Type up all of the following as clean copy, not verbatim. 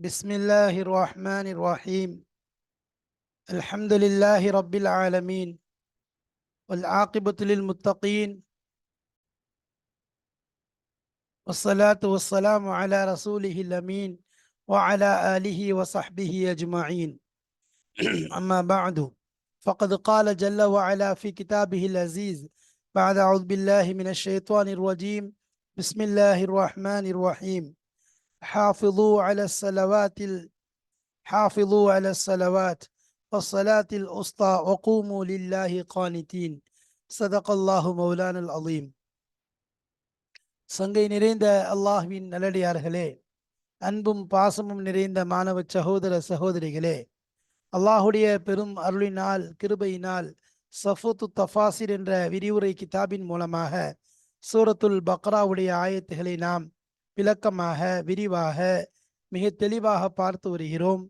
بسم الله الرحمن الرحيم. الحمد لله رب العالمين، والعاقبة للمتقين، والصلاة والسلام على رسوله الأمين وعلى آله وصحبه أجمعين. أما بعد، فقد قال جل وعلا في كتابه العزيز بعد أعوذ بالله من الشيطان الرجيم. بسم الله الرحمن الرحيم. حافظوا على الصلوات والصلاة الوسطى وقوموا لله قانتين. صدق الله مولانا العظيم. சங்கை நிறைந்த அல்லாஹ்வின் நல்லடியார்களே, அன்பும் பாசமும் நிறைந்த மாணவ சகோதர சகோதரிகளே, அல்லாஹுடைய பெரும் அருளினால் கிருபையினால் சஃபுத்து தஃபாசிர் என்ற விரிவுரை கிதாபின் மூலமாக சூரத்துல் பக்ராவுடைய ஆயத்துகளை நாம் விளக்கமாக விரிவாக மிக தெளிவாக பார்த்து வருகிறோம்.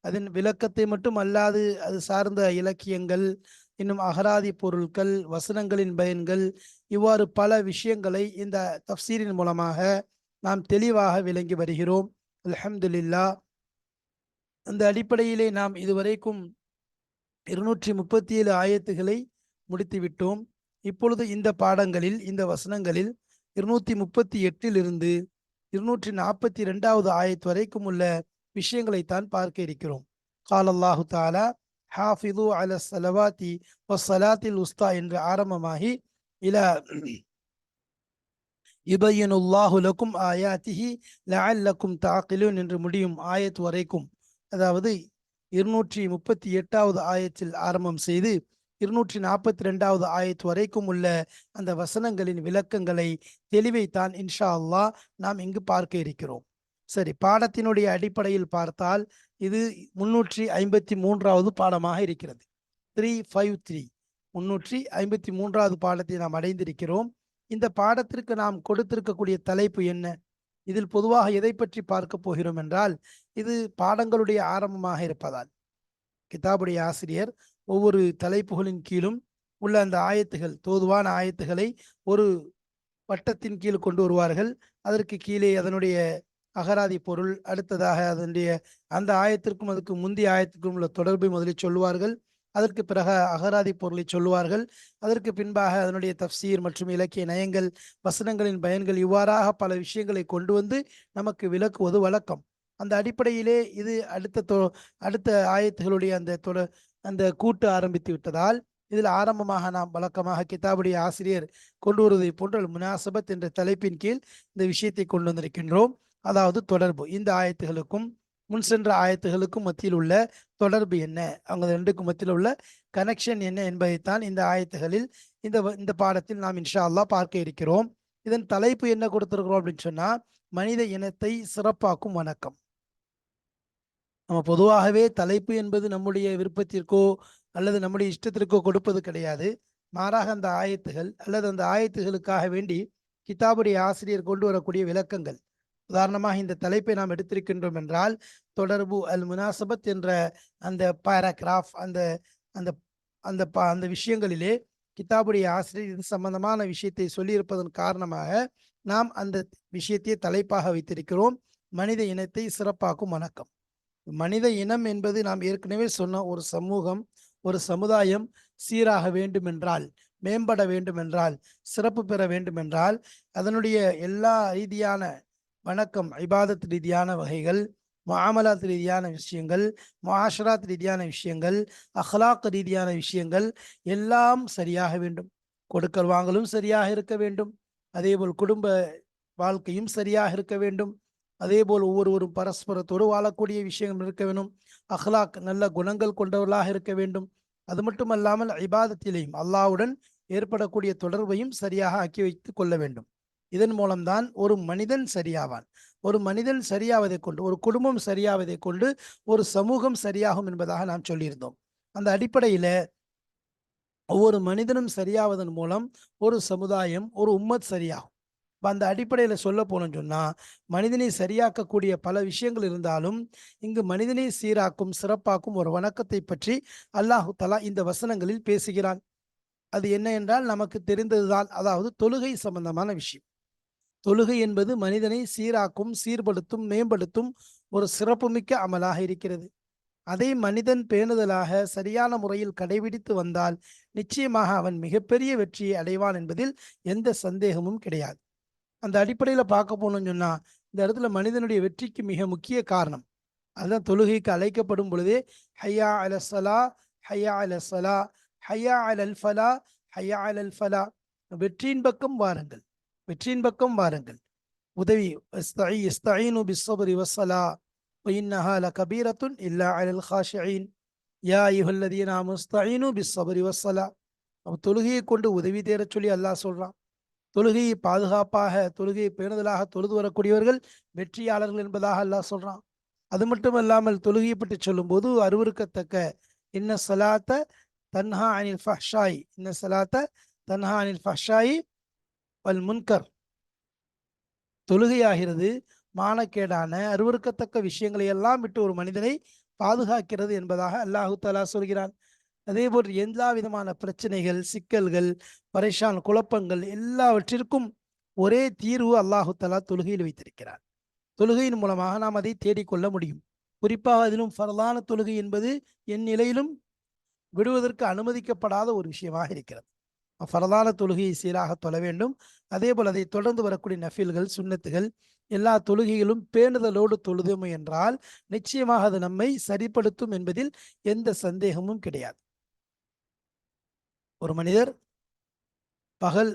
அதன் விளக்கத்தை மட்டும் அல்லாது அது சார்ந்த இலக்கியங்கள், இன்னும் அகராதி பொருட்கள், வசனங்களின் பயன்கள், இவ்வாறு பல விஷயங்களை இந்த தஃப்சீரின் மூலமாக நாம் தெளிவாக விளங்கி வருகிறோம். அல்ஹம்துலில்லாஹ். அந்த அடிப்படையிலே நாம் இதுவரைக்கும் 237 ஆயத்துகளை முடித்துவிட்டோம். இப்பொழுது இந்த பாடங்களில், இந்த வசனங்களில் 238 242வது ஆயத் வரைக்கும் உள்ள விஷயங்களைத்தான் பார்க்க இருக்கிறோம். கால் அல்லாஹு தாலா ஹாஃபிது அல ஸலவாத்தி வஸ்ஸலாத்தில் உஸ்தா என்று ஆரம்பமாகி இலா யுபய்யினுல்லாஹு லக்கும் ஆயாத்திஹி லஅல்லக்கும் தஅகிலூன் என்று முடியும் ஆயத் வரைக்கும், அதாவது 238வது ஆயத்தில் ஆரம்பம் செய்து 242வது ஆயத் வரைக்கும் உள்ள அந்த வசனங்களின் விளக்கங்களை, தெளிவைத்தான் இன்ஷா அல்லாஹ் நாம் இங்கு பார்க்க இருக்கிறோம். சரி, பாடத்தினுடைய அடிப்படையில் பார்த்தால் இது 353வது பாடமாக இருக்கிறது. 353 353வது பாடத்தை நாம் அடைந்திருக்கிறோம். இந்த பாடத்திற்கு நாம் கொடுத்திருக்கக்கூடிய தலைப்பு என்ன? இதில் பொதுவாக எதை பற்றி பார்க்க போகிறோம் என்றால், இது பாடங்களுடைய ஆரம்பமாக இருப்பதால் கிதாபுடைய ஆசிரியர் ஒவ்வொரு தலைப்புகளின் கீழும் உள்ள அந்த ஆயத்துகள், தோதுவான ஆயத்துகளை ஒரு வட்டத்தின் கீழ் கொண்டு வருவார்கள். அதற்கு கீழே அதனுடைய அகராதி பொருள், அடுத்ததாக அதனுடைய அந்த ஆயத்திற்கும் அதுக்கு முந்தைய ஆயத்திற்கும் உள்ள தொடர்பை முதலில் சொல்லுவார்கள். அதற்கு பிறகு அகராதி பொருளை சொல்லுவார்கள். அதற்கு பின்பாக அதனுடைய தஃப்சீர் மற்றும் இலக்கிய நயங்கள், வசனங்களின் பயன்கள், இவ்வாறாக பல விஷயங்களை கொண்டு வந்து நமக்கு விளக்குவது வழக்கம். அந்த அடிப்படையிலே இது அடுத்த ஆயத்துகளுடைய அந்த கூட்டு ஆரம்பித்து விட்டதால், இதில் ஆரம்பமாக நாம் வழக்கமாக கிதாபுடைய ஆசிரியர் கொண்டு வருவதை போன்ற முனாசபத் என்ற தலைப்பின் கீழ் இந்த விஷயத்தை கொண்டு வந்திருக்கின்றோம். அதாவது தொடர்பு, இந்த ஆயத்துகளுக்கும் முன் சென்ற ஆயத்துகளுக்கும் மத்தியில் உள்ள தொடர்பு என்ன, அவங்க ரெண்டுக்கும் மத்தியில் உள்ள கனெக்ஷன் என்ன என்பதைத்தான் இந்த ஆயத்துகளில் இந்த பாடத்தில் நாம் இன்ஷா அல்லாஹ் பார்க்க இருக்கிறோம். இதன் தலைப்பு என்ன கொடுத்திருக்கிறோம் அப்படின்னு சொன்னா, மனித இனத்தை சிறப்பாக்கும் வணக்கம். நம்ம பொதுவாகவே தலைப்பு என்பது நம்முடைய விருப்பத்திற்கோ அல்லது நம்முடைய இஷ்டத்திற்கோ கொடுப்பது கிடையாது. மாறாக அந்த ஆயத்துகள் அல்லது அந்த ஆயத்துகளுக்காக வேண்டி கிதாபுடைய ஆசிரியர் கொண்டு வரக்கூடிய விளக்கங்கள். உதாரணமாக இந்த தலைப்பை நாம் எடுத்திருக்கின்றோம் என்றால், தொடர்பு அல் முனாசபத் என்ற அந்த பாராகிராஃப், அந்த அந்த அந்த அந்த விஷயங்களிலே கிதாபுடைய ஆசிரியர் இது சம்பந்தமான விஷயத்தை சொல்லியிருப்பதன் காரணமாக நாம் அந்த விஷயத்தை தலைப்பாக வைத்திருக்கிறோம். மனித இனத்தை சிறப்பாக்கும் வணக்கம். மனித இனம் என்பது நாம் ஏற்கனவே சொன்ன ஒரு சமூகம், ஒரு சமுதாயம் சீராக வேண்டுமென்றால், மேம்பட வேண்டுமென்றால், சிறப்பு பெற வேண்டுமென்றால், அதனுடைய எல்லா ரீதியான வணக்கம், இபாதத் ரீதியான வகைகள், முஆமலாத் ரீதியான விஷயங்கள், முஆஷராத் ரீதியான விஷயங்கள், அஹ்லாக் ரீதியான விஷயங்கள் எல்லாம் சரியாக வேண்டும். கொடுக்கல் வாங்கலும் சரியாக இருக்க வேண்டும். அதேபோல் குடும்ப வாழ்க்கையும் சரியாக இருக்க வேண்டும். அதேபோல் ஒவ்வொருவரும் பரஸ்பரத்தோடு வாழக்கூடிய விஷயங்கள் இருக்க வேண்டும். அஹ்லாக், நல்ல குணங்கள் கொண்டவர்களாக இருக்க வேண்டும். அது மட்டுமல்லாமல் இபாதத்திலேயும் அல்லாஹ்வுடன் ஏற்படக்கூடிய தொடர்பையும் சரியாக ஆக்கி வைத்துக் கொள்ள வேண்டும். இதன் மூலம்தான் ஒரு மனிதன் சரியாவான். ஒரு மனிதன் சரியாவதை கொண்டு, ஒரு குடும்பம் சரியாவதை கொண்டு ஒரு சமூகம் சரியாகும் என்பதாக நாம் சொல்லியிருந்தோம். அந்த அடிப்படையில ஒவ்வொரு மனிதனும் சரியாவதன் மூலம் ஒரு சமுதாயம், ஒரு உம்மத் சரியாகும். அந்த அடிப்படையில் சொல்ல போனோம்னு சொன்னா, மனிதனை சரியாக்கக்கூடிய பல விஷயங்கள் இருந்தாலும், இங்கு மனிதனை சீராக்கும் சிறப்பாக்கும் ஒரு வணக்கத்தை பற்றி அல்லாஹு தஆலா இந்த வசனங்களில் பேசுகிறான். அது என்ன என்றால் நமக்கு தெரிந்ததுதான். அதாவது தொழுகை சம்பந்தமான விஷயம். தொழுகை என்பது மனிதனை சீராக்கும், சீர்படுத்தும், மேம்படுத்தும் ஒரு சிறப்புமிக்க அமலாக இருக்கிறது. அதை மனிதன் பேணுதலாக சரியான முறையில் கடைபிடித்து வந்தால் நிச்சயமாக அவன் மிகப்பெரிய வெற்றியை அடைவான் என்பதில் எந்த சந்தேகமும் கிடையாது. அந்த அடிப்படையில் பார்க்க போனோம்னு சொன்னா இந்த இடத்துல மனிதனுடைய வெற்றிக்கு மிக முக்கிய காரணம் அதுதான் தொழுகைக்கு அழைக்கப்படும் பொழுதே ஹையா அல சலா, ஹையா அல சலா, ஹையா அலல் ஃபலா, ஹையா அலல் ஃபலா, வெற்றியின் பக்கம் வாருங்கள், வெற்றியின் பக்கம் வாருங்கள். உதவி இஸ்தஈனு பிஸ்ஸப்ரி வஸ்ஸலா وإنها لكبيرة إلا على الخاشعين يا أيها الذين آمنوا استعينوا بالصبر والصلاة. தொழுகையை கொண்டு உதவி தேடச் சொல்லி அல்லாஹ் சொல்றான். தொழுகையை பாதுகாப்பாக தொழுகையை பேணுதலாக தொழுது வரக்கூடியவர்கள் வெற்றியாளர்கள் என்பதாக அல்லாஹ் சொல்றான். அது மட்டும் அல்லாமல் தொழுகையை பற்றி சொல்லும் போது அருவருக்கத்தக்க இன்ன சலாத்த தன்ஹா அனில் ஃபஹ்ஷாய், இன்ன சலாத்த தன்ஹா அனில் ஃபஹ்ஷாய் வல் முன்கர், தொழுகையாகிறது மானக்கேடான அருவருக்கத்தக்க விஷயங்களை எல்லாம் விட்டு ஒரு மனிதனை பாதுகாக்கிறது என்பதாக அல்லாஹு தஆலா சொல்கிறான். அதே போன்று எல்லா விதமான பிரச்சனைகள், சிக்கல்கள், பரேஷான், குழப்பங்கள் எல்லாவற்றிற்கும் ஒரே தீர்வு அல்லாஹு தஆலா தொழுகையில் வைத்திருக்கிறார். தொழுகையின் மூலமாக நாம் அதை தேடிக்கொள்ள முடியும். குறிப்பாக அதிலும் ஃபர்லான தொழுகை என்பது என் நிலையிலும் விடுவதற்கு அனுமதிக்கப்படாத ஒரு விஷயமாக இருக்கிறது. ஃபரதான தொழுகையை சீராக தொழ வேண்டும். அதே போல் அதை தொடர்ந்து வரக்கூடிய நஃபில்கள், சுன்னத்துகள் எல்லா தொழுகைகளும் பேணுதலோடு தொழுதும் என்றால் நிச்சயமாக அது நம்மை சரிப்படுத்தும் என்பதில் எந்த சந்தேகமும் கிடையாது. ஒரு மனிதர் பகல்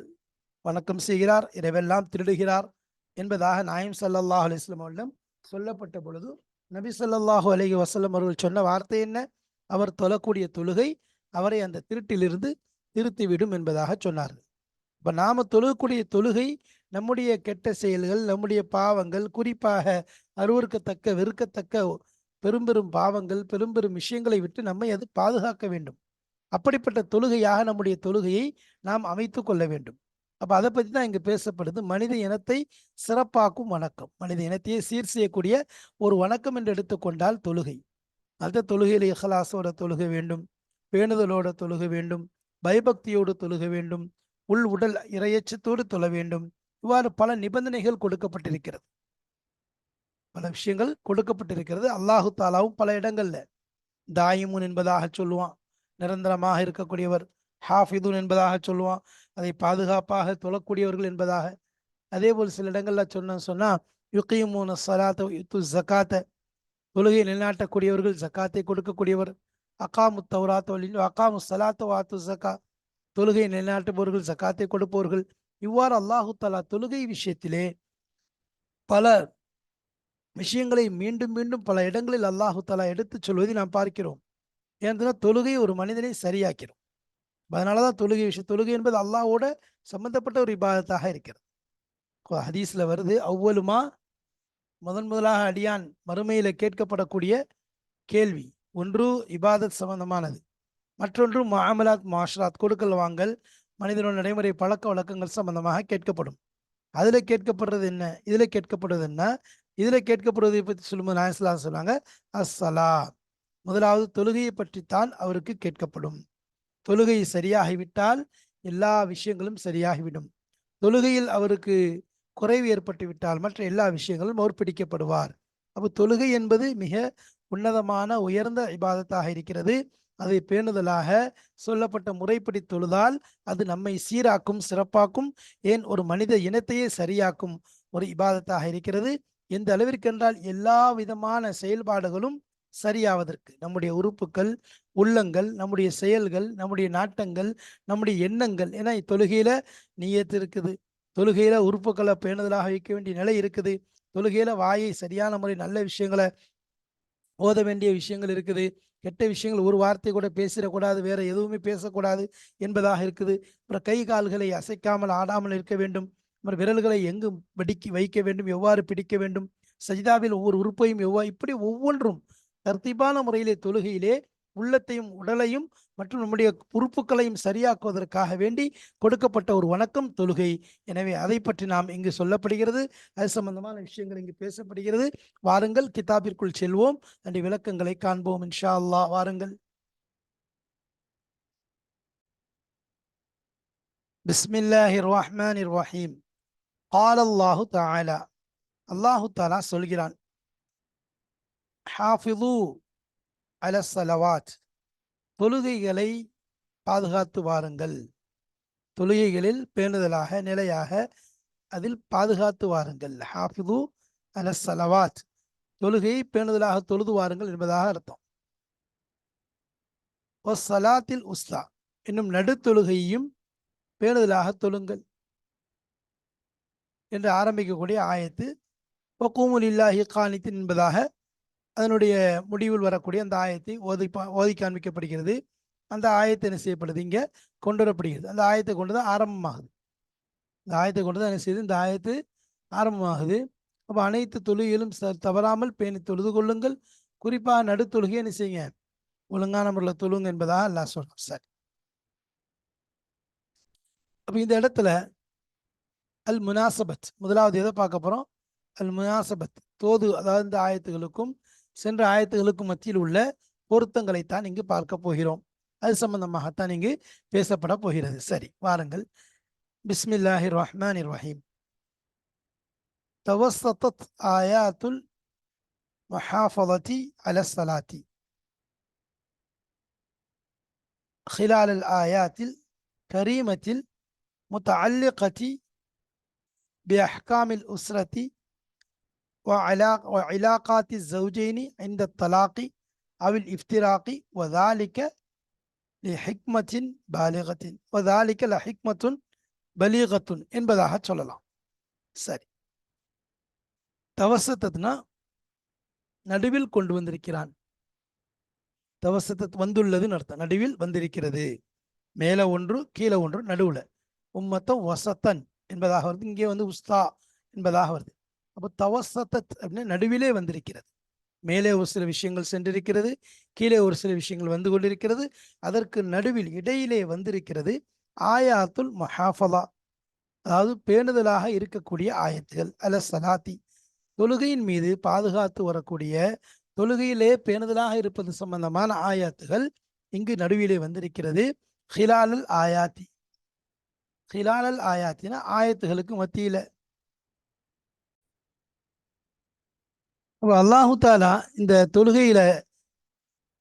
வணக்கம் செய்கிறார், இரவெல்லாம் திருடுகிறார் என்பதாக நாயம் ஸல்லல்லாஹு அலைஹி வஸல்லம் அவர்களிடம் சொல்லப்பட்ட பொழுது நபி ஸல்லல்லாஹு அலைஹி வஸல்லம் அவர்கள் சொன்ன வார்த்தை என்ன? அவர் தொழக்கூடிய தொழுகை அவரை அந்த திருட்டிலிருந்து திருத்திவிடும் என்பதாக சொன்னார்கள். இப்போ நாம தொழுகக்கூடிய தொழுகை நம்முடைய கெட்ட செயல்கள், நம்முடைய பாவங்கள், குறிப்பாக அருவருக்கத்தக்க வெறுக்கத்தக்க பெரும் பெரும் பாவங்கள், பெரும் பெரும் விஷயங்களை விட்டு நம்மை அது பாதுகாக்க வேண்டும். அப்படிப்பட்ட தொழுகையாக நம்முடைய தொழுகையை நாம் அமைத்து கொள்ள வேண்டும். அப்ப அதை பற்றி தான் இங்கு பேசப்படுது. மனித இனத்தை சிறப்பாக்கும் வணக்கம், மனித இனத்தையே சீர் செய்யக்கூடிய ஒரு வணக்கம் என்று எடுத்துக்கொண்டால் தொழுகை. அந்த தொழுகையில் இஹ்லாஸோட தொழுக வேண்டும், பேணுதலோட தொழுக வேண்டும், பயபக்தியோடு தொழுக வேண்டும், உள் உடல் இரையச்சத்தோடு தொழ வேண்டும். இவ்வாறு பல நிபந்தனைகள் கொடுக்கப்பட்டிருக்கிறது, பல விஷயங்கள் கொடுக்கப்பட்டிருக்கிறது. அல்லாஹு தாலாவும் பல இடங்கள்ல தாயிமுன் என்பதாக சொல்லுவான், நிரந்தரமாக இருக்கக்கூடியவர். ஹாஃபிதுன் என்பதாக சொல்லுவான், அதை பாதுகாப்பாக தொழக்கூடியவர்கள் என்பதாக. அதே போல் சில இடங்கள்ல சொன்னா யுகீமூன ஸலாத்த யுத்து ஸகாத்த, தொழுகையை நிலைநாட்டக்கூடியவர்கள், ஜக்காத்தை கொடுக்கக்கூடியவர். அகாமு தௌராத் அகாமு ஸலாத்த வாத்து ஸகா, தொழுகையை நிலைநாட்டுபவர்கள், ஜக்காத்தை கொடுப்பவர்கள். இவ்வாறு அல்லாஹு தஆலா தொழுகை விஷயத்திலே பல விஷயங்களை மீண்டும் மீண்டும் பல இடங்களில் அல்லாஹு தஆலா எடுத்து சொல்வதை நாம் பார்க்கிறோம். ஏன்னா தொழுகை ஒரு மனிதனை சரியாக்கிறோம். அதனாலதான் தொழுகை என்பது அல்லாஹ்வோட சம்பந்தப்பட்ட ஒரு இபாதத்தாக இருக்கிறது. ஹதீஸ்ல வருது, அவ்வலுமா, முதலாக அடியான் மறுமையில கேட்கப்படக்கூடிய கேள்வி ஒன்று இபாதத் சம்பந்தமானது, மற்றொன்று முஆமலாத் முஆஷராத், கொடுக்கல் வாங்கல், மனிதனோட நடைமுறை பழக்க வழக்கங்கள் சம்பந்தமாக கேட்கப்படும். அதுல கேட்கப்படுறது என்ன, இதுல கேட்கப்படுவது என்ன? இதுல கேட்கப்படுவதை பற்றி சொல்லும்போது நாயகம் ஸல்லல்லாஹு அலைஹி வஸல்லம் சொன்னாங்க, அஸ்ஸலா, முதலாவது தொழுகையை பற்றித்தான் அவருக்கு கேட்கப்படும். தொழுகை சரியாகிவிட்டால் எல்லா விஷயங்களும் சரியாகிவிடும். தொழுகையில் அவருக்கு குறைவு ஏற்பட்டு விட்டால் மற்ற எல்லா விஷயங்களும் அவர் பிடிக்கப்படுவார். அப்போ தொழுகை என்பது மிக உன்னதமான உயர்ந்த இபாதத்தாக இருக்கிறது. அதை பேணுதலாக சொல்லப்பட்ட முறைப்படி தொழுதால் அது நம்மை சீராக்கும், சிறப்பாக்கும், ஏன் ஒரு மனித இனத்தையே சரியாக்கும் ஒரு இபாதத்தாக இருக்கிறது. எந்த அளவிற்கென்றால் எல்லா விதமான செயல்பாடுகளும் சரியாவதற்கு நம்முடைய உறுப்புகள், உள்ளங்கள், நம்முடைய செயல்கள், நம்முடைய நாட்டங்கள், நம்முடைய எண்ணங்கள், ஏன்னா தொழுகையில நியத்து இருக்குது, தொழுகையில உறுப்புகளை பேணுதலாக வைக்க வேண்டிய நிலை இருக்குது, தொழுகையில வாயை சரியான முறை நல்ல விஷயங்களை ஓத வேண்டிய விஷயங்கள் இருக்குது, கெட்ட விஷயங்கள் ஒரு வார்த்தை கூட பேசிடக்கூடாது, வேற எதுவுமே பேசக்கூடாது என்பதாக இருக்குது. அப்புறம் கை கால்களை அசைக்காமல் ஆடாமல் இருக்க வேண்டும், அப்புறம் விரல்களை எங்கு வைக்க வேண்டும், எவ்வாறு பிடிக்க வேண்டும், சஜிதாவில் ஒவ்வொரு உறுப்பையும் இப்படி ஒவ்வொன்றும் தர்த்தீபான முறையிலே தொழுகையிலே உள்ளத்தையும் உடலையும் மற்றும் நம்முடைய உறுப்புகளையும் சரியாக்குவதற்காக வேண்டி கொடுக்கப்பட்ட ஒரு வணக்கம் தொழுகை. எனவே அதை பற்றி நாம் இங்கு சொல்லப்படுகிறது, அது சம்பந்தமான விஷயங்கள் இங்கு பேசப்படுகிறது. வாருங்கள் கிதாபிற்குள் செல்வோம், அந்த விளக்கங்களை காண்போம் இன்ஷா அல்லாஹ். வாருங்கள். பிஸ்மில்லாஹிர் ரஹ்மானிர் ரஹீம். قال الله تعالى, அல்லாஹு தஆலா சொல்கிறான், ஹாஃபிது அல ஸலவாத், தொழுகைகளை பாதுகாத்து வாருங்கள். தொழுகைகளில் பேணுதலாக நிலையாக அதில் பாதுகாத்து வாருங்கள். ஹாஃபிது அல ஸலவாத், தொழுகையை பேணுதலாக தொழுது வாருங்கள் என்பதாக அர்த்தம். வஸ்ஸலாத்தில் உஸ்தா, இன்னும் நடுத்தொழுகையையும் பேணுதலாக தொழுங்கள் என்று ஆரம்பிக்கக்கூடிய ஆயத்து வக்கூமு லில்லாஹி கானித்தின் என்பதாக அதனுடைய முடிவில் வரக்கூடிய அந்த ஆயத்தை ஓதி காண்பிக்கப்படுகிறது. அந்த ஆயத்தை என்ன செய்யப்படுது, இங்கே கொண்டு வரப்படுகிறது. அந்த ஆயத்தை கொண்டு தான் ஆரம்பமாகுது. இந்த ஆயத்தை கொண்டு தான் என்ன செய்யுது, இந்த ஆயத்து ஆரம்பமாகுது. அப்போ அனைத்து தொழுகையிலும் தவறாமல் பேணி தொழுது கொள்ளுங்கள். குறிப்பாக நடுத்தொழுகையை என்ன செய்யுங்க, ஒழுங்கான முறையில் தொழுங்க என்பதாக அல்லாஹ் சொல்றோம். சரி, அப்போ இந்த இடத்துல அல் முனாசபத், முதலாவது எதை பார்க்க போகிறோம், அல் முனாசபத், தோது, அதாவது இந்த ஆயத்துகளுக்கும் சென்ற ஆயத்துகளுக்கும் மத்தியில் உள்ள பொருத்தங்களைத்தான் இங்கு பார்க்க போகிறோம். அது சம்பந்தமாகத்தான் இங்கு பேசப்பட போகிறது. சரி, வாருங்கள். பிஸ்மில்லாஹிர் ரஹ்மானிர் ரஹீம். தவஸ்ஸதத் ஆயாத்துல் முஹாஃபலதி அல ஸலாத்தி خلال الآيات الكريمة المتعلقة بأحكام الأسرة وعلاقات الزوجين عند الطلاق أو الافتراق وذلك لحكمة بالغة وذلك لحكمة بليغة என்பதாக சொல்லலாம். சரி, தவசத்தத்னா நடுவில் கொண்டு வந்திருக்கிறான். தவசத்தத் வந்துள்ளதுன்னு அர்த்தம், நடுவில் வந்திருக்கிறது. மேலே ஒன்று கீழே ஒன்று நடுவில். உம்மத்தம் வசத்தன் என்பதாக வருது, இங்கே வந்து உஸ்தா என்பதாக வருது. அப்போ தவசத்தத் அப்படின்னு நடுவிலே வந்திருக்கிறது. மேலே ஒரு சில விஷயங்கள் சென்றிருக்கிறது, கீழே ஒரு சில விஷயங்கள் வந்து கொண்டிருக்கிறது. அதற்கு நடுவில் இடையிலே வந்திருக்கிறது ஆயாத்துல் முஹாஃபலா, அதாவது பேணுதலாக இருக்கக்கூடிய ஆயத்துகள். அல ஸலாத்தி, தொழுகையின் மீது பாதுகாத்து வரக்கூடிய, தொழுகையிலே பேணுதலாக இருப்பது சம்பந்தமான ஆயாத்துகள் இங்கு நடுவிலே வந்திருக்கிறது. ஹிலாலல் ஆயாத்தி, ஹிலாலல் ஆயாத்தின ஆயத்துகளுக்கு மத்தியில. அல்லாஹு தாலா இந்த தொழுகையில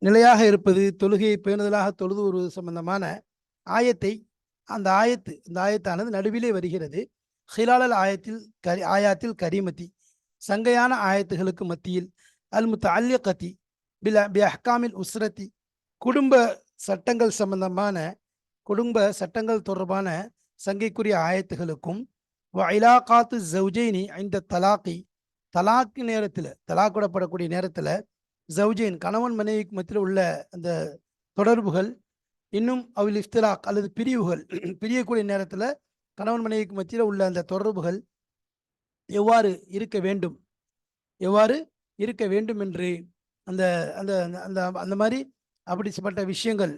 நிலையாக இருப்பது, தொழுகையை பேணுதலாக தொழுது வருவது சம்பந்தமான ஆயத்தை, அந்த ஆயத்தானது நடுவிலே வருகிறது. ஹிலாலல் ஆயாத்தில் கரிமதி, சங்கையான ஆயத்துகளுக்கு மத்தியில். அல் முத்தஅல்லிகதி பி அஹ்காமில் உஸ்ரதி, குடும்ப சட்டங்கள் சம்பந்தமான, குடும்ப சட்டங்கள் தொடர்பான சங்கைக்குரிய ஆயத்துகளுக்கும். இலாகாத்து ஜௌஜைனி இந்த தலாக்கி, தலாக்கு நேரத்தில், தலாக் விடப்படக்கூடிய நேரத்தில் ஜௌஜைன் கணவன் மனைவிக்கு மத்தியில் உள்ள அந்த தொடர்புகள், இன்னும் அவில் இஃப்திலாக் அல்லது பிரிவுகள், பிரியக்கூடிய நேரத்தில் கணவன் மனைவிக்கு மத்தியில் உள்ள அந்த தொடர்புகள் எவ்வாறு இருக்க வேண்டும், எவ்வாறு இருக்க வேண்டும் என்று அந்த அந்த அந்த அந்த மாதிரி அப்படிப்பட்ட விஷயங்கள்,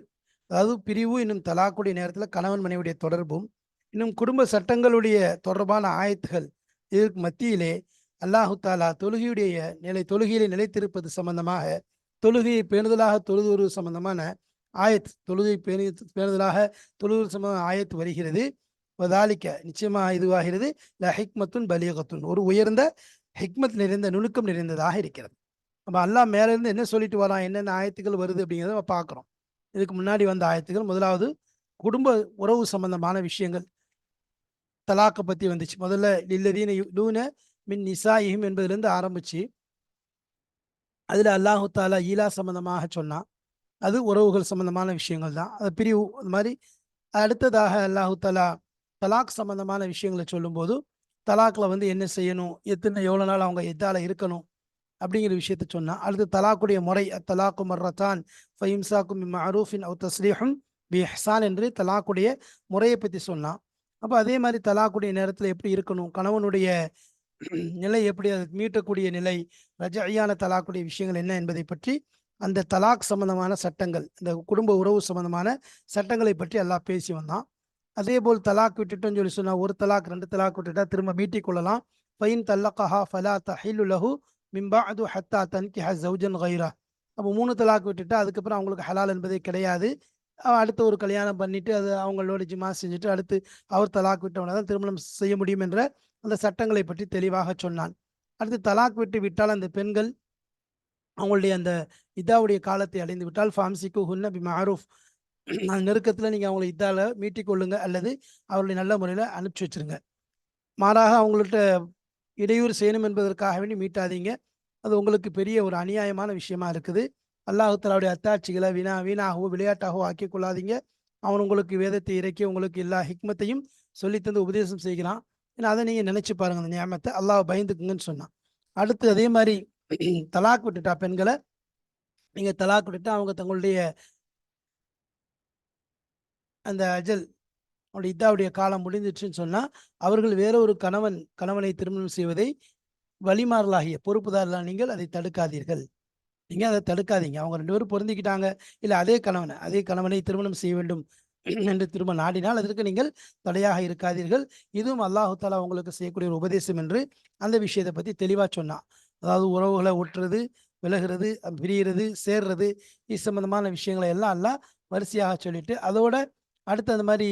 அதாவது பிரிவு இன்னும் தலாக்குடைய நேரத்தில் கணவன் மனைவியுடைய தொடர்பும், இன்னும் குடும்ப சட்டங்களுடைய தொடர்பான ஆயத்துகள், இதற்கு மத்தியிலே அல்லாஹு தாலா தொழுகையுடைய தொழுகையிலே நிலைத்திருப்பது சம்பந்தமாக, தொழுகையை பேணுதலாக தொழுது சம்பந்தமான ஆயத், தொழுகை பேணுதலாக தொழுது சம்பந்தமான ஆயத்து வருகிறது. வதாலிக்க, நிச்சயமாக இதுவாகிறது, ல ஹிக்மத்துன் பலீகத்துன், ஒரு உயர்ந்த ஹிக்மத் நிறைந்த, நுணுக்கம் நிறைந்ததாக இருக்கிறது. நம்ம அல்லாஹ் மேலேருந்து என்ன சொல்லிட்டு வரான், என்னென்ன ஆயத்துக்கள் வருது அப்படிங்கிறத நம்ம பார்க்குறோம். இதுக்கு முன்னாடி வந்த ஆயத்துக்கள், முதலாவது குடும்ப உறவு சம்பந்தமான விஷயங்கள், தலாக்கை பற்றி வந்துச்சு. முதல்ல லில்லதீன யூன மின் நிசாயிஹிம் என்பதிலிருந்து ஆரம்பிச்சு, அதில் அல்லாஹு தாலா ஈலா சம்பந்தமாக சொன்னான். அது உறவுகள் சம்பந்தமான விஷயங்கள் தான், அது பிரிவு. அது மாதிரி அடுத்ததாக அல்லாஹு தாலா தலாக் சம்பந்தமான விஷயங்களை சொல்லும்போது, தலாக்கில் வந்து என்ன செய்யணும், எவ்வளோ நாள் அவங்க எதால இருக்கணும் அப்படிங்கிற விஷயத்த சொன்னால், அடுத்து தலாக்குடைய முறை, தலாக்கு மர்ரத்தான் ஃபைம்சாக்கும் மஅரூஃபின் அவ் தஸ்ரீஹும் பி இஹ்சான் என்று தலாக்குடைய முறையை பற்றி சொன்னான். அப்போ அதே மாதிரி தலாக்குடைய நேரத்தில் எப்படி இருக்கணும், கணவனுடைய நிலை எப்படி, அதை மீட்டக்கூடிய நிலை, ரஜையான தலாக்குடைய விஷயங்கள் என்ன என்பதை பற்றி, அந்த தலாக் சம்பந்தமான சட்டங்கள், இந்த குடும்ப உறவு சம்பந்தமான சட்டங்களை பற்றி எல்லாம் பேசி வந்தான். அதே போல் தலாக் விட்டுட்டோன்னு சொல்லி சொன்னால், ஒரு தலாக் ரெண்டு தலாக் விட்டுட்டா திரும்ப மீட்டிக் கொள்ளலாம். ஃபைன் தல்லகஹா ஃபலா தஹில்லு லஹு மின் பஅது ஹத்தா தன்கிஹ ஜௌஜன் கைரா. அப்போ 3 தலாக் விட்டுட்டா அதுக்கப்புறம் அவங்களுக்கு ஹலால் என்பதே கிடையாது. அடுத்த ஒரு கல்யாணம் பண்ணிட்டு அது அவங்களோட ஜிமா செஞ்சுட்டு அடுத்து அவர் தலாக் விட்டவனை தான் திருமணம் செய்ய முடியும் என்ற அந்த சட்டங்களை பற்றி தெளிவாக சொன்னான். அடுத்து தலாக் விட்டால் அந்த பெண்கள் அவங்களுடைய அந்த இதாவுடைய காலத்தை அடைந்து விட்டால் ஃபாம்சிக்கு ஹுன்ன பி மாரூஃப், அந்த நெருக்கத்தில் நீங்கள் அவங்களை இதால மீட்டிக் கொள்ளுங்க அல்லது அவர்களை நல்ல முறையில் அனுப்பிச்சி வச்சிருங்க. மாறாக அவங்கள்ட்ட இடையூறு செய்யணும் என்பதற்காக வேண்டி மீட்டாதீங்க. அது உங்களுக்கு பெரிய ஒரு அநியாயமான விஷயமா இருக்குது. அல்லாஹ் தஆலாவுடைய அத்தாட்சிகளை வீணாகவோ விளையாட்டாகவோ ஆக்கிக் கொள்ளாதீங்க. அவன் உங்களுக்கு வேதத்தை இறக்கி உங்களுக்கு எல்லா ஹிக்மத்தையும் சொல்லித்தந்து உபதேசம் செய்கிறான். ஏன்னா அதை நீங்கள் நினைச்சு பாருங்க, அந்த நியாமத்தை அல்லாஹ் பயந்துக்குங்கன்னு சொன்னான். அடுத்து அதே மாதிரி தலாக் விட்டுட்டா பெண்களை, நீங்கள் தலாக் விட்டுட்டா அவங்க தங்களுடைய அந்த அஜல் அவருடைய இதாவுடைய காலம் முடிஞ்சிச்சுன்னு சொன்னால் அவர்கள் வேற ஒரு கணவனை திருமணம் செய்வதை வழிமாறலாகிய பொறுப்புதாரர்களாக நீங்கள் அதை தடுக்காதீர்கள். நீங்கள் அதை தடுக்காதீங்க. அவங்க 2 பேரும் பொருந்திக்கிட்டாங்க, இல்லை அதே கணவனை திருமணம் செய்ய வேண்டும் என்று திரும்ப நாடினால் அதற்கு நீங்கள் தடையாக இருக்காதீர்கள். இதுவும் அல்லாஹு தாலா உங்களுக்கு செய்யக்கூடிய ஒரு உபதேசம் என்று அந்த விஷயத்தை பற்றி தெளிவாக சொன்னான். அதாவது உறவுகளை ஒட்டுறது, விலகிறது, பிரிகிறது, சேர்றது, இது சம்பந்தமான விஷயங்களை எல்லாம் எல்லாம் வரிசையாக சொல்லிட்டு, அதோட அடுத்து அந்த மாதிரி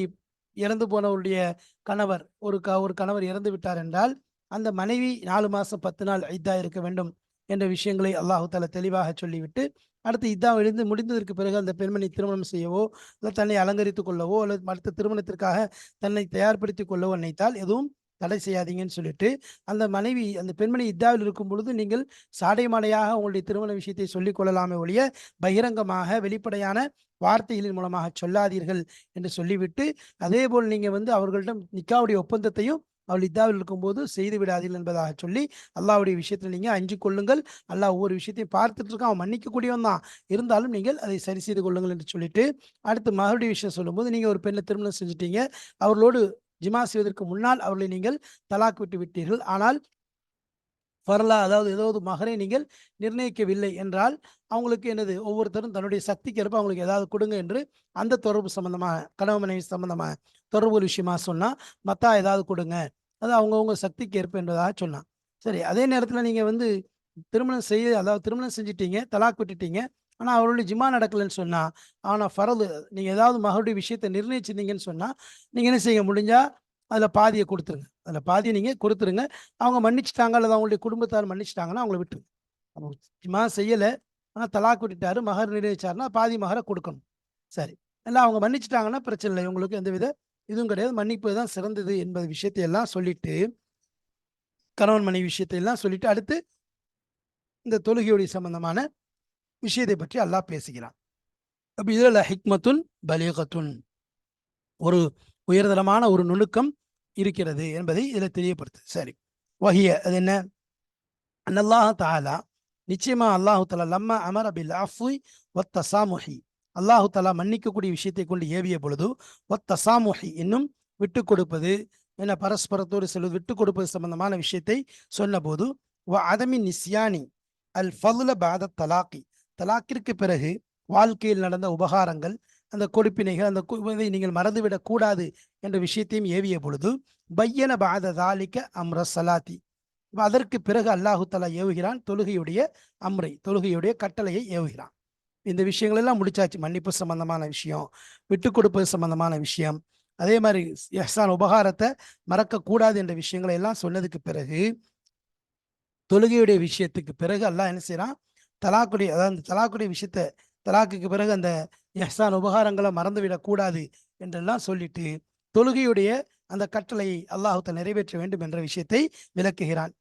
இறந்து போனவருடைய கணவர் ஒரு கணவர் இறந்து விட்டார் என்றால் அந்த மனைவி 4 மாதம் 10 நாள் இத்தா இருக்க வேண்டும் என்ற விஷயங்களை அல்லாஹு தாலா தெளிவாக சொல்லிவிட்டு, அடுத்து இத்தா முடிந்ததற்கு பிறகு அந்த பெண்மணி திருமணம் செய்யவோ அல்லது தன்னை அலங்கரித்துக் கொள்ளவோ அல்லது அடுத்த திருமணத்திற்காக தன்னை தயார்படுத்திக் கொள்ளவோ நினைத்தால் எதுவும் தடை செய்யாதீங்கன்னு சொல்லிட்டு, அந்த பெண்மணி இத்தாவில் இருக்கும் பொழுது நீங்கள் சாடைமாடையாக உங்களுடைய திருமண விஷயத்தை சொல்லிக் கொள்ளலாமே ஒழிய பகிரங்கமாக வெளிப்படையான வார்த்தைகளின் மூலமாக சொல்லாதீர்கள் என்று சொல்லிவிட்டு, அதே போல் நீங்கள் அவர்களிடம் நிக்காவுடைய ஒப்பந்தத்தையும் அவள் இத்தாவில் இருக்கும்போது செய்து விடாதீர்கள் என்பதாக சொல்லி அல்லாஹ்வுடைய விஷயத்தில் நீங்கள் அஞ்சு கொள்ளுங்கள். அல்லாஹ் ஒவ்வொரு விஷயத்தையும் பார்த்துட்டு இருக்கான், அவன் மன்னிக்கக்கூடியவன் தான், இருந்தாலும் நீங்கள் அதை சரி செய்து கொள்ளுங்கள் என்று சொல்லிட்டு, அடுத்து மகளுடைய விஷயம் சொல்லும்போது நீங்கள் ஒரு பெண்ணை திருமணம் செஞ்சுட்டீங்க, அவர்களோடு ஜிமா செய்வதற்கு முன்னால் அவர்களை நீங்கள் தலாக் விட்டு விட்டீர்கள். ஆனால் ஃபர்லா அதாவது ஏதாவது மகரை நீங்கள் நிர்ணயிக்கவில்லை என்றால் அவங்களுக்கு என்னது, ஒவ்வொருத்தரும் தன்னுடைய சக்திக்கு ஏற்ப அவங்களுக்கு ஏதாவது கொடுங்க என்று அந்த தொடர்பு சம்பந்தமாக கணவன் மனைவி சம்பந்தமாக தொடர்பு விஷயமா சொன்னால் மத்தா ஏதாவது கொடுங்க, அது அவங்கவுங்க சக்திக்கு ஏற்ப என்பதாக சொன்னான். சரி, அதே நேரத்தில் நீங்கள் திருமணம் செஞ்சிட்டீங்க, தலாக் விட்டுட்டீங்க, ஆனால் அவருடைய ஜிமா நடக்கலைன்னு சொன்னால், ஆனால் ஃபரது நீங்கள் ஏதாவது மகளுடைய விஷயத்தை நிர்ணயிச்சிருந்தீங்கன்னு சொன்னால் நீங்கள் என்ன செய்ய முடிஞ்சால் அதில் பாதியை கொடுத்துருங்க, அதில் பாதியை நீங்கள் கொடுத்துருங்க. அவங்க மன்னிச்சிட்டாங்க அல்லது அவங்களுடைய குடும்பத்தார் மன்னிச்சிட்டாங்கன்னா அவங்கள விட்டுருங்க. அப்போ ஜிமா செய்யலை ஆனால் தலாக் விட்டுட்டாரு, மகர் நிர்ணயிச்சாருன்னா பாதி மகரை கொடுக்கணும். சரி, இல்லை அவங்க மன்னிச்சிட்டாங்கன்னா பிரச்சனை இல்லை, உங்களுக்கு எந்தவித இதுவும் கிடையாது, மன்னிப்பு தான் சிறந்தது என்பது விஷயத்தை எல்லாம் சொல்லிட்டு, கணவன் மனைவி விஷயத்தை எல்லாம் சொல்லிட்டு, அடுத்து இந்த தொழுகையுடைய சம்பந்தமான விஷயத்தை பற்றி அல்லாஹ் பேசுகிறான். அப்போ இதில் ஹிக்மத்துன் பலீகத்துன், ஒரு உயர்தரமான ஒரு நுணுக்கம் இருக்கிறது என்பதை இதில் தெரியப்படுத்து. சரி, வஹிய அது என்ன? அல்லாஹ் தஆலா நிச்சயமா அல்லாஹு தஆலா லம்மா அமர பில் அஃப்வி வத் தஸாமுஹி, அல்லாஹு தஆலா மன்னிக்கக்கூடிய விஷயத்தை கொண்டு ஏவிய பொழுது, வத் தஸாமுஹி இன்னும் விட்டு கொடுப்பது, என்ன பரஸ்பரத்தோடு செல்வது விட்டு கொடுப்பது சம்பந்தமான விஷயத்தை சொன்னபோது, வ அதமின் நிஸ்யானி அல் ஃபதுல பாத தலாக்கி, தலாக்கிற்கு பிறகு வாழ்க்கையில் நடந்த உபகாரங்கள், அந்த கொடுப்பினைகள், இதை நீங்கள் மறந்துவிடக் கூடாது என்ற விஷயத்தையும் ஏவிய பொழுது, பையன பாத தாலிக்க அம்ர சலாத்தி, அதற்கு பிறகு அல்லாஹு தஆலா ஏவுகிறான் தொழுகையுடைய தொழுகையுடைய கட்டளையை ஏவுகிறான். இந்த விஷயங்கள் எல்லாம் முடிச்சாச்சு. மன்னிப்பு சம்பந்தமான விஷயம், விட்டு கொடுப்பது சம்பந்தமான விஷயம், அதே மாதிரி இஹ்சான் உபகாரத்தை மறக்கக்கூடாது என்ற விஷயங்களை எல்லாம் சொன்னதுக்கு பிறகு, தொழுகையுடைய விஷயத்துக்கு பிறகு அல்லாஹ் என்ன செய்யறான், தலாக்குடைய விஷயத்தை, தலாக்குக்கு பிறகு அந்த இஹ்சான் உபகாரங்களை மறந்துவிடக்கூடாது என்றெல்லாம் சொல்லிட்டு தொழுகையுடைய அந்த கட்டளையை அல்லாஹ் தஆலா நிறைவேற்ற வேண்டும் என்ற விஷயத்தை விளக்குகிறான்.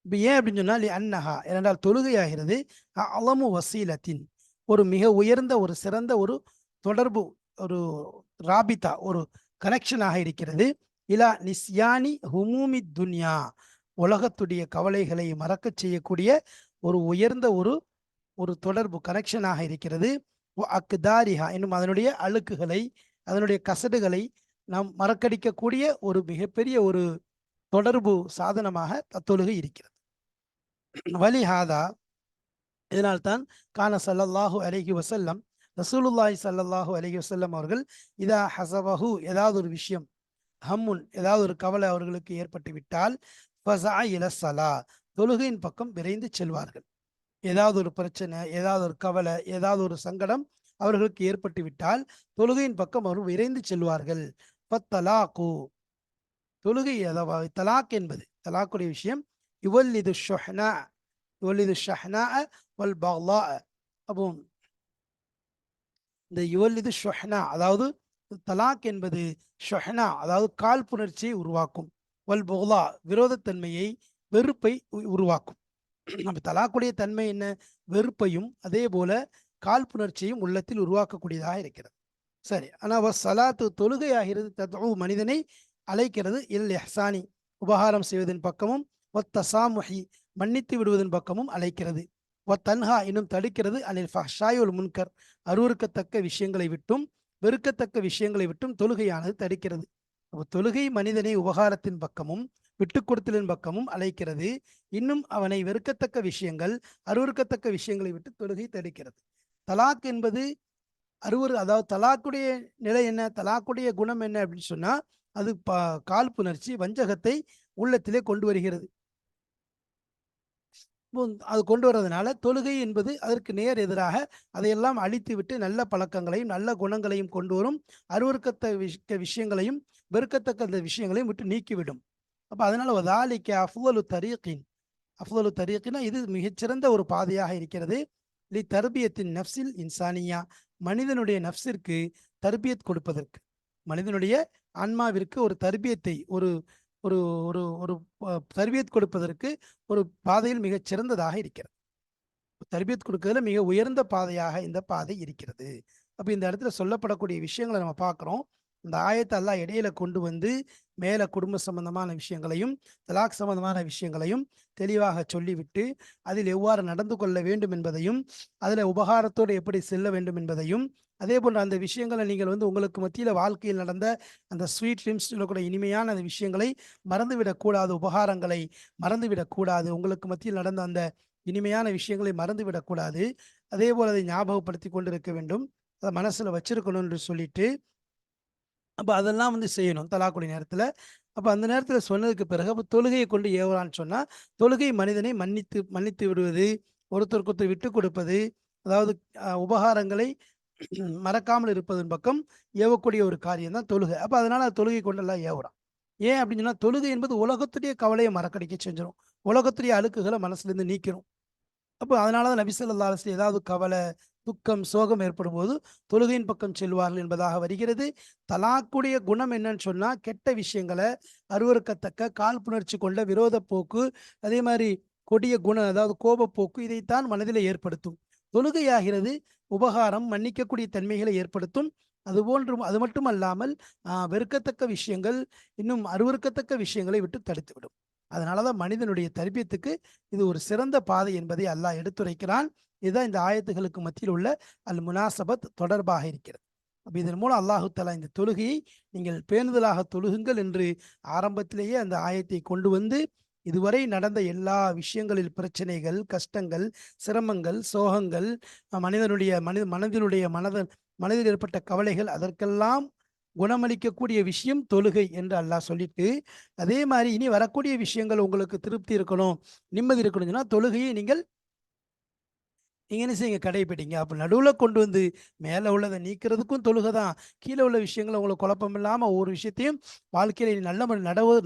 இப்போ ஏன் அப்படின்னு சொன்னால் அன்னஹா என்றால் தொழுகையாகிறது அலமு வசீலத்தின், ஒரு மிக உயர்ந்த ஒரு சிறந்த ஒரு தொடர்பு, ஒரு ராபிதா, ஒரு கனெக்ஷனாக இருக்கிறது. இலா நிஸ்யானி ஹுமூமி துன்யா, உலகத்துடைய கவலைகளை மறக்க செய்யக்கூடிய ஒரு உயர்ந்த ஒரு தொடர்பு கனெக்ஷனாக இருக்கிறது. அக்தாரிஹா இன்னும் அதனுடைய அழுக்குகளை, அதனுடைய கசடுகளை நாம் மறக்கடிக்கக்கூடிய ஒரு மிகப்பெரிய ஒரு தொடர்பு சாதனமாக தொழுகை இருக்கிறது. வலிஹாதா இதனால்தான் கான ஸல்லல்லாஹு அலைஹி வஸல்லம், ரசூலுல்லாஹி ஸல்லல்லாஹு அலைஹி வஸல்லம் அவர்கள் இதா ஹஸபஹு ஏதாவது ஒரு விஷயம், ஹம்முன் ஏதாவது ஒரு கவலை அவர்களுக்கு ஏற்பட்டு விட்டால், ஃபஸஅ இல ஸலா தொழுகையின் பக்கம் விரைந்து செல்வார்கள். ஏதாவது ஒரு பிரச்சனை, ஏதாவது ஒரு கவலை, ஏதாவது ஒரு சங்கடம் அவர்களுக்கு ஏற்பட்டு விட்டால் தொழுகையின் பக்கம் அவர்கள் விரைந்து செல்வார்கள். ஃபத்தலாக்கு தொழுகை, அதாவது தலாக் என்பது, தலாக்குடைய விஷயம், இவல்லிது ஷுஹ்னா யுவல்லிது ஷஹ்னா வல் பக்லா. அப்போ இந்த யுவல்லிது ஷொஹ்னா அதாவது தலாக் என்பது ஷொஹ்னா அதாவது காழ்ப்புணர்ச்சியை உருவாக்கும். வல் புக்லா விரோதத்தன்மையை, வெறுப்பை உருவாக்கும். நம்ம தலாக்குடைய தன்மை என்ன? வெறுப்பையும் அதே போல காழ்ப்புணர்ச்சியும் உள்ளத்தில் உருவாக்கக்கூடியதாக இருக்கிறது. சரி. ஆனா சலாத்து தொழுகை ஆகிறது தத்உ மனிதனை அழைக்கிறது இல் இஹ்சானி உபகாரம் செய்வதன் பக்கமும், தசாமுஹி மன்னித்து விடுவதன் பக்கமும் அழைக்கிறது. தன்ஹா இன்னும் தடுக்கிறது அனில் ஃபஹ்ஷாய் வல் முன்கர் அருவருக்கத்தக்க விஷயங்களை விட்டும் வெறுக்கத்தக்க விஷயங்களை விட்டும் தொழுகையானது தடுக்கிறது. அப்போ தொழுகை மனிதனை உபகாரத்தின் பக்கமும் விட்டுக் கொடுத்தலின் பக்கமும் அழைக்கிறது. இன்னும் அவனை வெறுக்கத்தக்க விஷயங்கள், அருவருக்கத்தக்க விஷயங்களை விட்டு தொழுகை தடுக்கிறது. தலாக் என்பது அதாவது தலாக்குடைய நிலை என்ன? தலாக்குடைய குணம் என்ன அப்படின்னு சொன்னா, அது காழ்ப்புணர்ச்சி, வஞ்சகத்தை உள்ளத்திலே கொண்டு வருகிறது. அது கொண்டு வர்றதுனால தொழுகை என்பது அதற்கு நேர் எதிராக அதையெல்லாம் அழித்து விட்டு நல்ல பழக்கங்களையும் நல்ல குணங்களையும் கொண்டு வரும். அருவருக்கத்த விஷயங்களையும் வெறுக்கத்தக்க அந்த விஷயங்களையும் விட்டு நீக்கிவிடும். அப்ப அதனால வதாலிக்க அஃதலு தரீகின், அஃதலு தரீகினா இது மிகச்சிறந்த ஒரு பாதையாக இருக்கிறது. லி தர்பியத்தின் நஃப்ஸில் இன்சானியா மனிதனுடைய நஃப்ஸிற்கு தர்பியத் கொடுப்பதற்கு, மனிதனுடைய ஆன்மாவிற்கு ஒரு தர்பியத்தை ஒரு ஒரு ஒரு ஒரு தர்பியத் கொடுப்பதற்கு ஒரு பாதையில் மிகச் சிறந்ததாக இருக்கிறது. தர்பியத் கொடுக்கிறதுல மிக உயர்ந்த பாதையாக இந்த பாதை இருக்கிறது. அப்ப இந்த இடத்துல சொல்லப்படக்கூடிய விஷயங்களை நம்ம பார்க்கிறோம். இந்த ஆயத்தை அல்லாஹ் இடையில கொண்டு வந்து மேல குடும்ப சம்பந்தமான விஷயங்களையும் தலாக் சம்பந்தமான விஷயங்களையும் தெளிவாக சொல்லிவிட்டு அதில் எவ்வாறு நடந்து கொள்ள வேண்டும் என்பதையும் அதில் உபகாரத்தோடு எப்படி செல்ல வேண்டும் என்பதையும் அதே போன்ற அந்த விஷயங்களை நீங்கள் வந்து உங்களுக்கு மத்தியில் வாழ்க்கையில் நடந்த அந்த ஸ்வீட் ட்ரீம்ஸ் சொல்லக்கூடிய இனிமையான அந்த விஷயங்களை மறந்துவிடக்கூடாது, உபகாரங்களை மறந்துவிடக்கூடாது, உங்களுக்கு மத்தியில் நடந்த அந்த இனிமையான விஷயங்களை மறந்துவிடக்கூடாது. அதே போல் அதை ஞாபகப்படுத்தி கொண்டிருக்க வேண்டும், அதை மனசில் வச்சிருக்கணும் என்று சொல்லிட்டு அப்போ அதெல்லாம் வந்து செய்யணும் தலாக்குடைய நேரத்தில். அப்போ அந்த நேரத்தில் சொன்னதுக்கு பிறகு அப்போ தொழுகையை கொண்டு ஏவலான்னு சொன்னால், தொழுகை மனிதனை மன்னித்து மன்னித்து விடுவது, ஒருத்தருக்கு ஒருத்தர் விட்டு கொடுப்பது, அதாவது உபகாரங்களை மறக்காமல் இருப்பதன் பக்கம் ஏவக்கூடிய ஒரு காரியம் தான் தொழுகை. அப்போ அதனால தொழுகை கொண்டெல்லாம் ஏவுறான். ஏன் அப்படின்னு சொன்னால், தொழுகை என்பது உலகத்துடைய கவலையை மறக்கடிக்க செஞ்சிடும், உலகத்துடைய அழுக்குகளை மனசுலேருந்து நீக்கிடும். அப்போ அதனால தான் நபி ஸல்லல்லாஹு அலைஹி வஸல்லம் ஏதாவது கவலை, துக்கம், சோகம் ஏற்படும் போது தொழுகையின் பக்கம் செல்வார்கள் என்பதாக வருகிறது. தலாக்குடைய குணம் என்னன்னு சொன்னா, கெட்ட விஷயங்களை, அருவருக்கத்தக்க காழ்ப்புணர்ச்சி கொண்ட விரோத போக்கு, அதே மாதிரி கொடிய குணம் அதாவது கோபப்போக்கு இதைத்தான் மனதில் ஏற்படுத்தும். தொழுகையாகிறது உபகாரம், மன்னிக்கக்கூடிய தன்மைகளை ஏற்படுத்தும். அது மட்டுமல்லாமல் வெறுக்கத்தக்க விஷயங்கள், இன்னும் அருவருக்கத்தக்க விஷயங்களை விட்டு தடுத்துவிடும். அதனாலதான் மனிதனுடைய தர்பியத்துக்கு இது ஒரு சிறந்த பாதை என்பதை அல்லாஹ் எடுத்துரைக்கிறான். இதுதான் இந்த ஆயத்துகளுக்கு மத்தியில் உள்ள அல் முனாசபத் தொடர்பாக இருக்கிறது. அப்ப இதன் மூலம் அல்லாஹு தஆலா இந்த தொழுகையை நீங்கள் பேணுதலாக தொழுகுங்கள் என்று ஆரம்பத்திலேயே அந்த ஆயத்தை கொண்டு வந்து இதுவரை நடந்த எல்லா விஷயங்களில் பிரச்சனைகள், கஷ்டங்கள், சிரமங்கள், சோகங்கள், மனிதனுடைய மனதில் ஏற்பட்ட கவலைகள் அதற்கெல்லாம் குணமளிக்கக்கூடிய விஷயம் தொழுகை என்று அல்லாஹ் சொல்லிட்டு, அதே மாதிரி இனி வரக்கூடிய விஷயங்கள் உங்களுக்கு திருப்தி இருக்கணும், நிம்மதி இருக்கணும்னு சொன்னா தொழுகையை நீங்கள் என்ன செய்யுங்க, கடைபிடிங்க. அப்போ நடுவில் கொண்டு வந்து மேலே உள்ளதை நீக்கிறதுக்கும் தொழுகை தான், கீழே உள்ள விஷயங்களை உங்களுக்கு குழப்பம் இல்லாமல் ஒவ்வொரு விஷயத்தையும் வாழ்க்கையில் நல்ல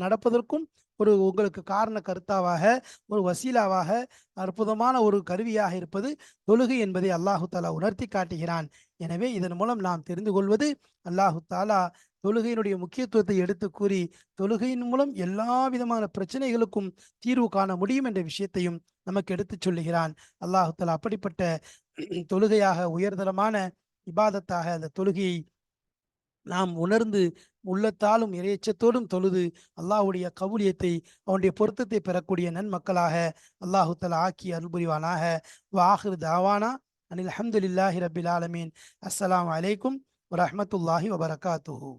நடப்பதற்கும் ஒரு உங்களுக்கு காரண கருத்தாவாக, ஒரு வசீலாவாக, அற்புதமான ஒரு கருவியாக இருப்பது தொழுகை என்பதை அல்லாஹு தாலா உணர்த்தி காட்டுகிறான். எனவே இதன் மூலம் நாம் தெரிந்து கொள்வது, அல்லாஹு தாலா தொழுகையினுடைய முக்கியத்துவத்தை எடுத்து கூறி தொழுகையின் மூலம் எல்லா விதமான பிரச்சனைகளுக்கும் தீர்வு காண முடியும் என்ற விஷயத்தையும் நமக்கு எடுத்து சொல்லுகிறான். அல்லாஹு தஆலா அப்படிப்பட்ட தொழுகையாக உயர்தரமான இபாதத்தாக அந்த தொழுகையை நாம் உணர்ந்து உள்ளத்தாலும் இறையச்சத்தோடும் தொழுது அல்லாஹ்வுடைய கபூலியத்தை, அவனுடைய பொருத்தத்தை பெறக்கூடிய நன்மக்களாக அல்லாஹு தஆலா ஆக்கி அருள் புரிவானாக. ஆகிரு தாவானா அனில் அல்ஹம்துலில்லாஹி ரப்பில் ஆலமீன். அஸ்ஸலாமு அலைக்கும் வரஹ்மத்துல்லாஹி வபரகாத்துஹு.